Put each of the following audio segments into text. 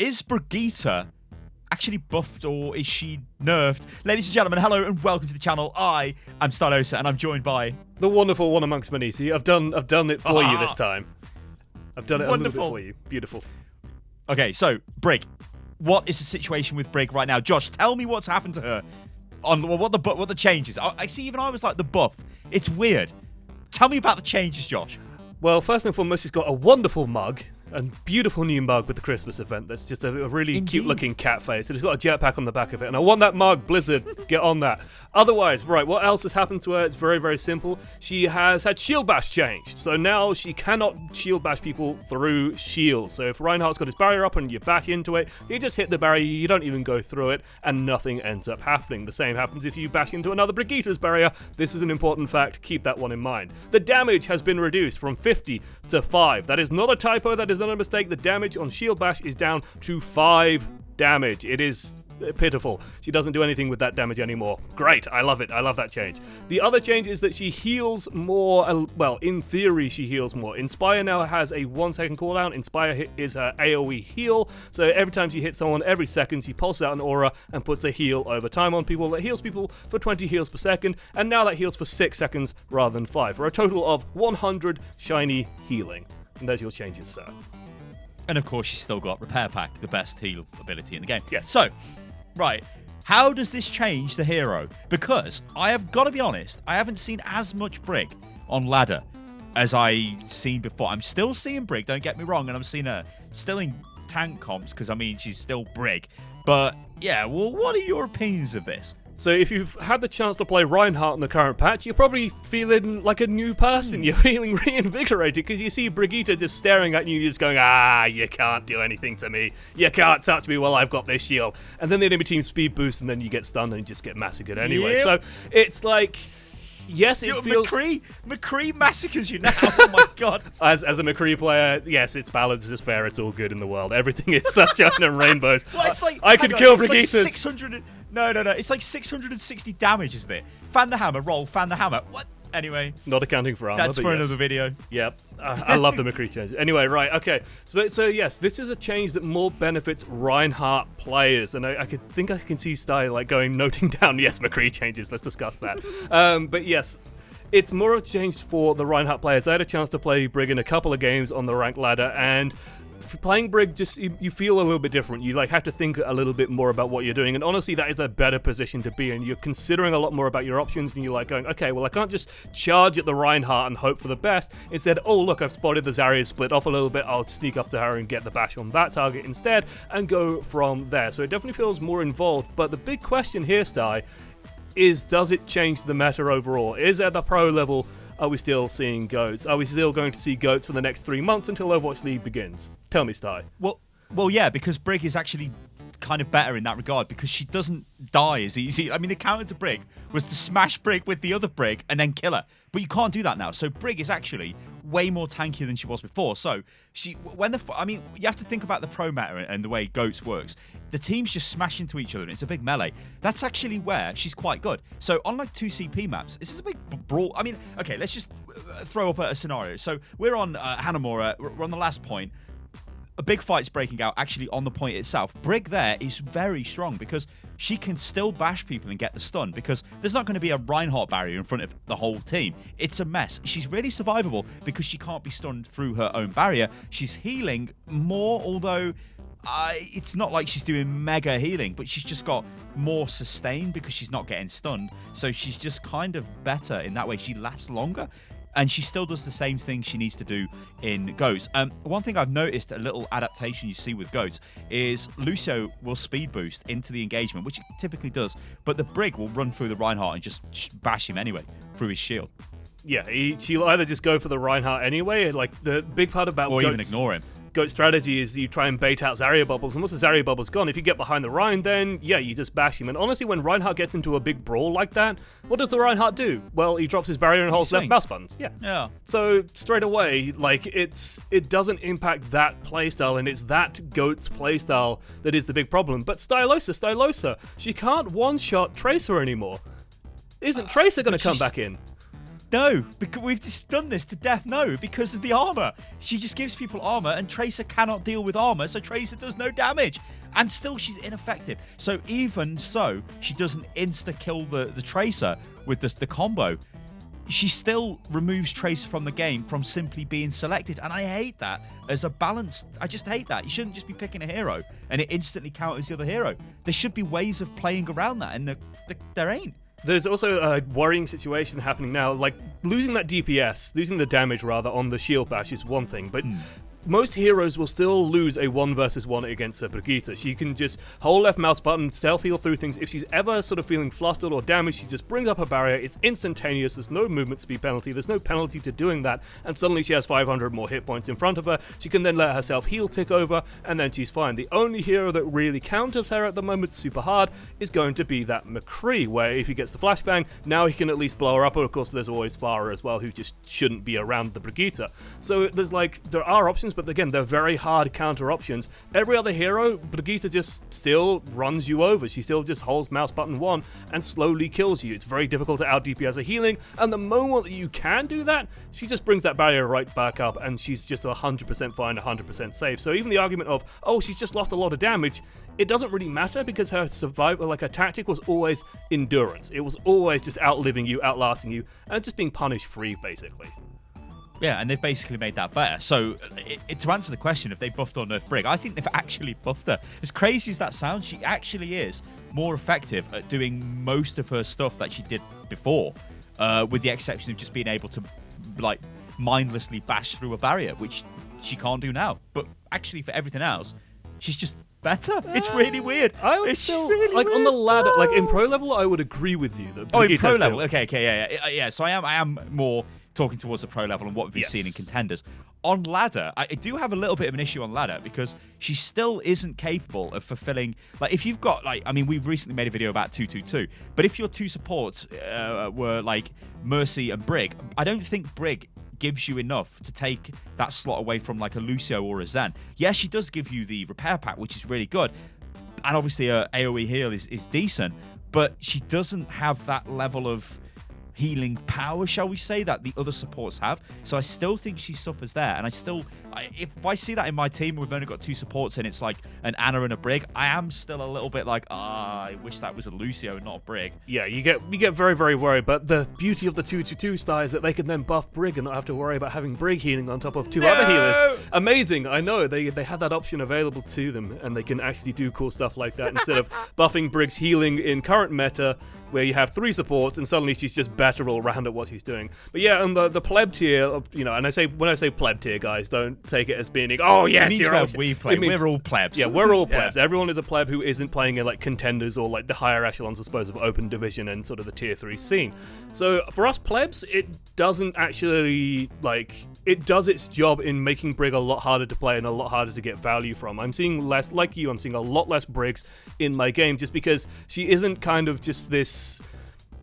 Is Brigitte actually buffed or is she nerfed? Ladies and gentlemen, hello and welcome to the channel. I am Stylosa and I'm joined by the wonderful one amongst many. See, I've done it for you this time. I've done it a little bit for you. Beautiful. Okay, so Brig, what is the situation with Brig right now? Josh, tell me what's happened to her. On what the changes. I see. Even I was like the buff. It's weird. Tell me about the changes, Josh. Well, first and foremost, she's got a wonderful mug. A beautiful new mug with the Christmas event. That's just a really cute-looking cat face. And it's got a jetpack on the back of it. And I want that mug, Blizzard. Get on that. Otherwise, right, what else has happened to her? It's very, very simple. She has had shield bash changed. So now she cannot shield bash people through shields. So if Reinhardt's got his barrier up and you bash into it, you just hit the barrier, you don't even go through it, and nothing ends up happening. The same happens if you bash into another Brigitte's barrier. This is an important fact. Keep that one in mind. The damage has been reduced from 50 to 5. That is not a typo. That is not a mistake. The damage on shield bash is down to 5 damage. It is pitiful. She doesn't do anything with that damage anymore. Great. I love it. I love that change. The other change is that she heals more. Well, in theory, she heals more. Inspire now has a 1-second cooldown. Inspire is her AoE heal. So every time she hits someone, every second, she pulses out an aura and puts a heal over time on people. That heals people for 20 heals per second. And now that heals for 6 seconds rather than 5. For a total of 100 shiny healing. And there's your changes, sir. And of course, she's still got Repair Pack, the best heal ability in the game. Yes. So, right, how does this change the hero? Because I have got to be honest, I haven't seen as much Brig on ladder as I seen before. I'm still seeing Brig, don't get me wrong, and I'm seeing her still in tank comps because I mean she's still Brig. But yeah, well, what are your opinions of this? So if you've had the chance to play Reinhardt in the current patch, you're probably feeling like a new person. You're feeling reinvigorated because you see Brigitte just staring at you, just going, you can't do anything to me. You can't touch me while I've got this shield. And then the enemy team speed boost and then you get stunned and you just get massacred anyway. Yep. So it's like, yes, it feels... McCree massacres you now. Oh my god. As a McCree player, yes, it's balanced, it's fair, it's all good in the world. Everything is sunshine and rainbows. Well, it's like, I could kill Brigitte. Brigitte. Like 600... No. It's like 660 damage, isn't it? Fan the hammer, roll, fan the hammer. What? Anyway. Not accounting for armor. That's for another video. Yep. I love the McCree change. Anyway, right, okay. So yes, this is a change that more benefits Reinhardt players. And I think I can see Style like noting down, yes, McCree changes. Let's discuss that. But yes. It's more of a change for the Reinhardt players. I had a chance to play Brig in a couple of games on the ranked ladder, and playing Brig, just you feel a little bit different. You have to think a little bit more about what you're doing, and honestly, that is a better position to be in. You're considering a lot more about your options, and you're going, okay, well, I can't just charge at the Reinhardt and hope for the best. Instead, oh look, I've spotted the Zarya split off a little bit. I'll sneak up to her and get the bash on that target instead, and go from there. So it definitely feels more involved. But the big question here, Sty, is does it change the meta overall? Is at the pro level, are we still seeing goats? Are we still going to see goats for the next 3 months until Overwatch League begins? Tell me, Sty. Well, yeah, because Brig is actually kind of better in that regard because she doesn't die as easy. I mean, the counter to Brig was to smash Brig with the other Brig and then kill her. But you can't do that now. So Brig is actually way more tankier than she was before. So you have to think about the pro meta and the way goats works. The teams just smash into each other and it's a big melee. That's actually where she's quite good. So on like 2 CP maps, this is a big brawl. I mean, okay, let's just throw up a scenario. So we're on Hanamura, we're on the last point. A big fight's breaking out actually on the point itself. Brig there is very strong because she can still bash people and get the stun because there's not going to be a Reinhardt barrier in front of the whole team. It's a mess. She's really survivable because she can't be stunned through her own barrier. She's healing more, although it's not like she's doing mega healing, but she's just got more sustain because she's not getting stunned. So she's just kind of better in that way. She lasts longer. And she still does the same thing she needs to do in goats. One thing I've noticed, a little adaptation you see with goats, is Lucio will speed boost into the engagement, which it typically does, but the Brig will run through the Reinhardt and just bash him anyway through his shield. Yeah, she'll either just go for the Reinhardt anyway, like the big part about or goats, even ignore him. Goat strategy is you try and bait out Zarya bubbles, and once the Zarya bubble's gone, if you get behind the Rein, then yeah, you just bash him. And honestly, when Reinhardt gets into a big brawl like that, what does the Reinhardt do? Well, he drops his barrier and holds left mouse buttons. Yeah. So straight away, like it doesn't impact that playstyle, and it's that Goat's playstyle that is the big problem. But Stylosa, she can't one-shot Tracer anymore. Isn't Tracer going to come back in? No, because we've just done this to death. No, because of the armor. She just gives people armor, and Tracer cannot deal with armor, so Tracer does no damage. And still, she's ineffective. So even so, she doesn't insta-kill the Tracer with the combo. She still removes Tracer from the game from simply being selected. And I hate that as a balance. I just hate that. You shouldn't just be picking a hero and it instantly counters the other hero. There should be ways of playing around that, and there ain't. There's also a worrying situation happening now. Like, losing that DPS, losing the damage, rather, on the shield bash is one thing, but most heroes will still lose a 1 versus 1 against a Brigitte. She can just hold left mouse button, stealth heal through things. If she's ever sort of feeling flustered or damaged, she just brings up a barrier. It's instantaneous. There's no movement speed penalty. There's no penalty to doing that. And suddenly she has 500 more hit points in front of her. She can then let herself heal tick over, and then she's fine. The only hero that really counters her at the moment super hard is going to be that McCree, where if he gets the flashbang, now he can at least blow her up. But of course, there's always Farah as well, who just shouldn't be around the Brigitte. So there are options, but again, they're very hard counter options. Every other hero, Brigitte just still runs you over. She still just holds mouse button 1 and slowly kills you. It's very difficult to out DPS her healing, and the moment that you can do that, she just brings that barrier right back up, and she's just 100% fine, 100% safe. So even the argument of, oh, she's just lost a lot of damage, it doesn't really matter, because her survival, like her tactic, was always endurance. It was always just outliving you, outlasting you, and just being punish free, basically. Yeah, and they've basically made that better. So, to answer the question, if they buffed or nerfed Brig, I think they've actually buffed her. As crazy as that sounds, she actually is more effective at doing most of her stuff that she did before, with the exception of just being able to, like, mindlessly bash through a barrier, which she can't do now. But actually, for everything else, she's just better. It's really weird. I would still, really like, weird. On the ladder, like, in pro level, I would agree with you. That in pro level? Okay, yeah. So I am more talking towards the pro level and what we've seen in contenders. On ladder, I do have a little bit of an issue on ladder, because she still isn't capable of fulfilling, like, if you've got, like, I mean, we've recently made a video about 2-2-2, but if your two supports were like Mercy and Brig, I don't think Brig gives you enough to take that slot away from like a Lucio or a Zen. Yes, she does give you the repair pack, which is really good, and obviously her AoE heal is decent, but she doesn't have that level of healing power, shall we say, that the other supports have. So I still think she suffers there, and if I see that in my team, we've only got two supports and it's like an Anna and a Brig, I am still a little bit like, I wish that was a Lucio and not a Brig. Yeah, you get very, very worried, but the beauty of the 2-2-2 style is that they can then buff Brig and not have to worry about having Brig healing on top of two other healers. Amazing, I know, they have that option available to them, and they can actually do cool stuff like that instead of buffing Brig's healing in current meta, where you have 3 supports and suddenly she's just better all around at what she's doing. But yeah, and the pleb tier, you know, and when I say pleb tier, guys, don't take it as being, oh yes, we play. We're all plebs. Yeah, we're all plebs. Yeah. Everyone is a pleb who isn't playing in like contenders or like the higher echelons, I suppose, of open division and sort of the tier 3 scene. So for us plebs, it doesn't actually, like, it does its job in making Brig a lot harder to play and a lot harder to get value from. I'm seeing less, like you, I'm seeing a lot less Brigs in my game, just because she isn't kind of just this,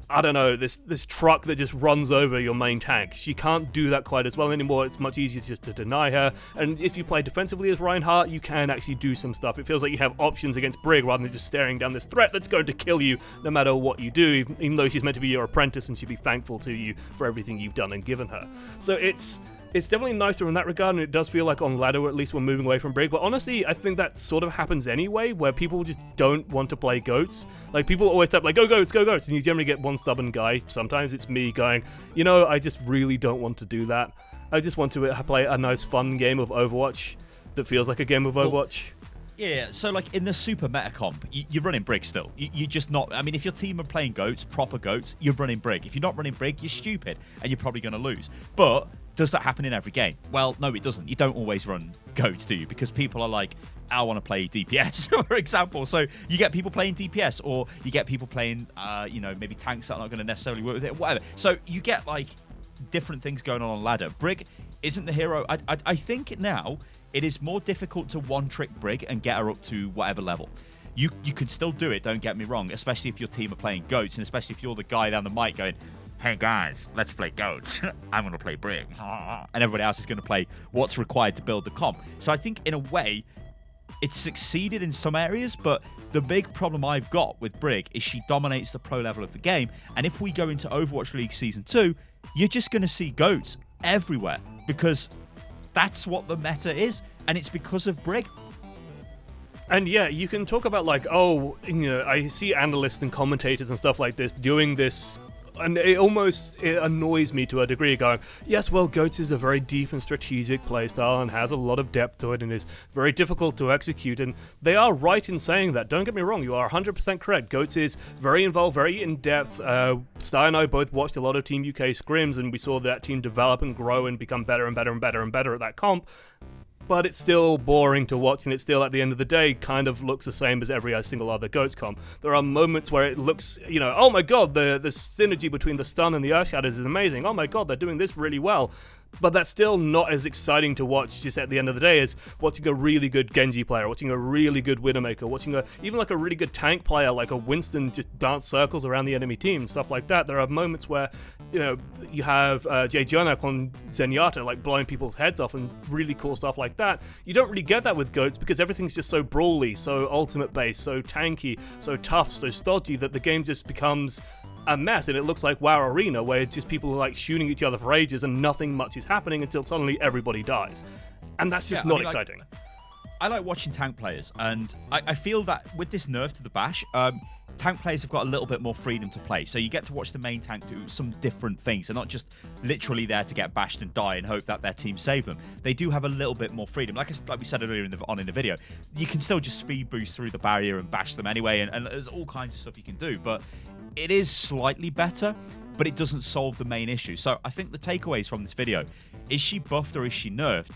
I don't know, this truck that just runs over your main tank. She can't do that quite as well anymore. It's much easier just to deny her. And if you play defensively as Reinhardt, you can actually do some stuff. It feels like you have options against Brig rather than just staring down this threat that's going to kill you no matter what you do, even though she's meant to be your apprentice and she'd be thankful to you for everything you've done and given her. So it's definitely nicer in that regard, and it does feel like on ladder, at least, we're moving away from Brig. But honestly, I think that sort of happens anyway, where people just don't want to play goats. Like, people always type, like, go goats, and you generally get one stubborn guy. Sometimes it's me going, you know, I just really don't want to do that. I just want to play a nice, fun game of Overwatch that feels like a game of Overwatch. Yeah, so like in the super meta comp, you're running Brig still. You're just not, I mean, if your team are playing goats, proper goats, you're running Brig. If you're not running Brig, you're stupid, and you're probably going to lose. But does that happen in every game? Well, no, it doesn't. You don't always run goats, do you? Because people are like, I want to play DPS, for example. So you get people playing DPS, or you get people playing, you know, maybe tanks that are not going to necessarily work with it, whatever. So you get like different things going on ladder. Brig isn't the hero. I think now it is more difficult to one-trick Brig and get her up to whatever level. You can still do it, don't get me wrong, especially if your team are playing goats, and especially if you're the guy down the mic going, hey guys, let's play goats. I'm going to play Brig. And everybody else is going to play what's required to build the comp. So I think in a way, It's succeeded in some areas, but the big problem I've got with Brig is she dominates the pro level of the game. And if we go into Overwatch League Season 2, you're just going to see goats everywhere because that's what the meta is. And it's because of Brig. And yeah, you can talk about like, oh, I see analysts and commentators and stuff like this doing this, and it annoys me to a degree, going, yes, well, Goats is a very deep and strategic playstyle and has a lot of depth to it and is very difficult to execute, and they are right in saying that. Don't get me wrong, you are 100% correct. Goats is very involved, very in-depth. Sty and I both watched a lot of Team UK scrims, and we saw that team develop and grow and become better and better and better and better at that comp. But it's still boring to watch, and it still, at the end of the day, kind of looks the same as every single other Goats comp. There are moments where it looks, oh my god, the synergy between the stun and the Earth Shatters is amazing. Oh my god, they're doing this really well. But that's still not as exciting to watch just at the end of the day as watching a really good Genji player, watching a really good Widowmaker, watching even like a really good tank player like a Winston just dance circles around the enemy team and stuff like that. There are moments where, you have Jay Jonak on Zenyatta like blowing people's heads off and really cool stuff like that. You don't really get that with Goats because everything's just so brawly, so ultimate based, so tanky, so tough, so stodgy that the game just becomes a mess, and it looks like WoW Arena, where just people are like shooting each other for ages and nothing much is happening until suddenly everybody dies. And that's just not exciting. I like watching tank players, and I feel that with this nerf to the bash, tank players have got a little bit more freedom to play. So you get to watch the main tank do some different things. They're not just literally there to get bashed and die and hope that their team save them. They do have a little bit more freedom. Like we said earlier in the video, you can still just speed boost through the barrier and bash them anyway, and there's all kinds of stuff you can do. But it is slightly better, but it doesn't solve the main issue. So I think the takeaways from this video, is she buffed or is she nerfed?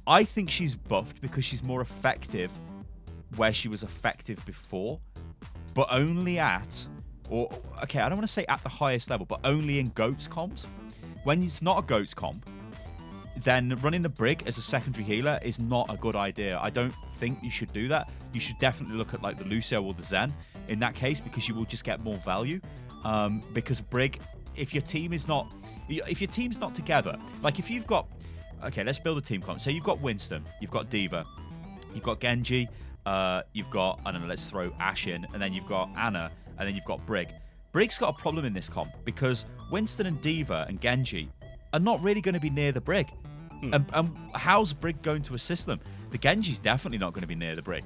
I think she's buffed because she's more effective where she was effective before, but only I don't want to say at the highest level, but only in Goats comps. When it's not a Goats comp, then running the Brig as a secondary healer is not a good idea. I don't think you should do that. You should definitely look at like the Lucio or the Zen in that case, because you will just get more value. Because Brig, if your team's not together, like if you've got, let's build a team comp. So you've got Winston, you've got D.Va, you've got Genji, you've got, I don't know, let's throw Ashe in, and then you've got Ana, and then you've got Brig. Brig's got a problem in this comp because Winston and D.Va and Genji are not really going to be near the Brig. And how's Brig going to assist them? The Genji's definitely not going to be near the Brig.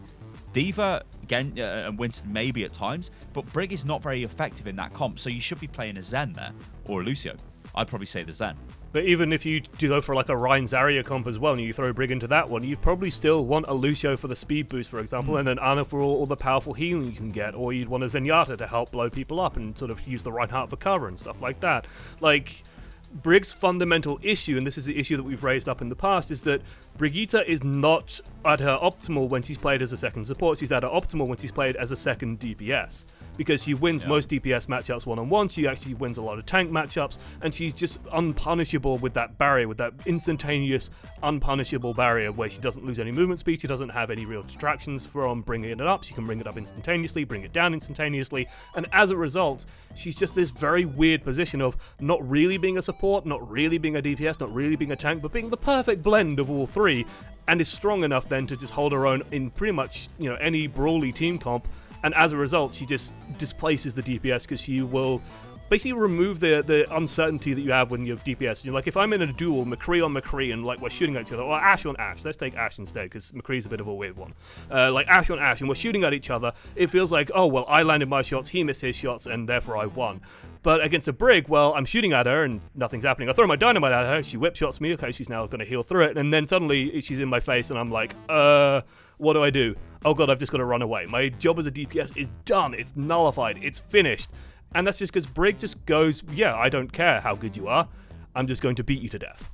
D.Va and Winston maybe at times, but Brig is not very effective in that comp, so you should be playing a Zen there, or a Lucio. I'd probably say the Zen. But even if you do go for like a Ryan Zarya comp as well, and you throw Brig into that one, you'd probably still want a Lucio for the speed boost, for example, and an Ana for all the powerful healing you can get, or you'd want a Zenyatta to help blow people up and sort of use the Reinhardt for cover and stuff like that. Like, Brig's fundamental issue, and this is the issue that we've raised up in the past, is that Brigitte is not at her optimal when she's played as a second support. She's at her optimal when she's played as a second DPS. Because she wins most DPS matchups one-on-one, she actually wins a lot of tank matchups, and she's just unpunishable with that barrier, with that instantaneous, unpunishable barrier where she doesn't lose any movement speed, she doesn't have any real distractions from bringing it up, she can bring it up instantaneously, bring it down instantaneously, and as a result, she's just this very weird position of not really being a support, not really being a DPS, not really being a tank, but being the perfect blend of all three, and is strong enough then to just hold her own in pretty much, any brawly team comp. And as a result, she just displaces the DPS because she will basically remove the uncertainty that you have when you have DPS. You're like, if I'm in a duel, McCree on McCree, and like we're shooting at each other, or Ashe on Ashe. Let's take Ashe instead because McCree's a bit of a weird one. Like Ashe on Ashe, and we're shooting at each other. It feels like, oh well, I landed my shots, he missed his shots, and therefore I won. But against a Brig, well, I'm shooting at her and nothing's happening. I throw my dynamite at her, she whip shots me. Okay, she's now going to heal through it, and then suddenly she's in my face, and I'm like, what do I do? Oh god, I've just got to run away. My job as a DPS is done. It's nullified. It's finished. And that's just because Brig just goes, yeah, I don't care how good you are. I'm just going to beat you to death.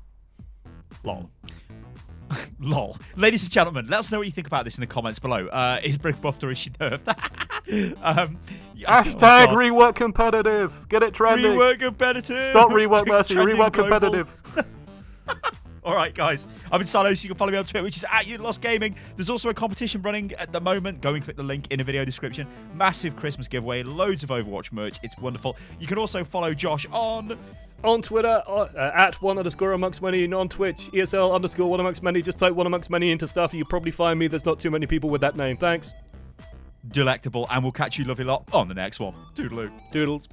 Lol. Lol. Ladies and gentlemen, let us know what you think about this in the comments below. Is Brig buffed or is she nerfed? Hashtag rework competitive. Get it trending. Rework competitive. Stop rework mercy. Rework competitive. All right, guys. I've been Stylosa. You can follow me on Twitter, which is @YouLostGaming. There's also a competition running at the moment. Go and click the link in the video description. Massive Christmas giveaway. Loads of Overwatch merch. It's wonderful. You can also follow Josh on on Twitter, at @1_amongst_many, and on Twitch, ESL_1_many. Just type one amongst many into stuff. You probably find me. There's not too many people with that name. Thanks. Delectable, and we'll catch you lovely lot on the next one. Toodaloo. Doodles.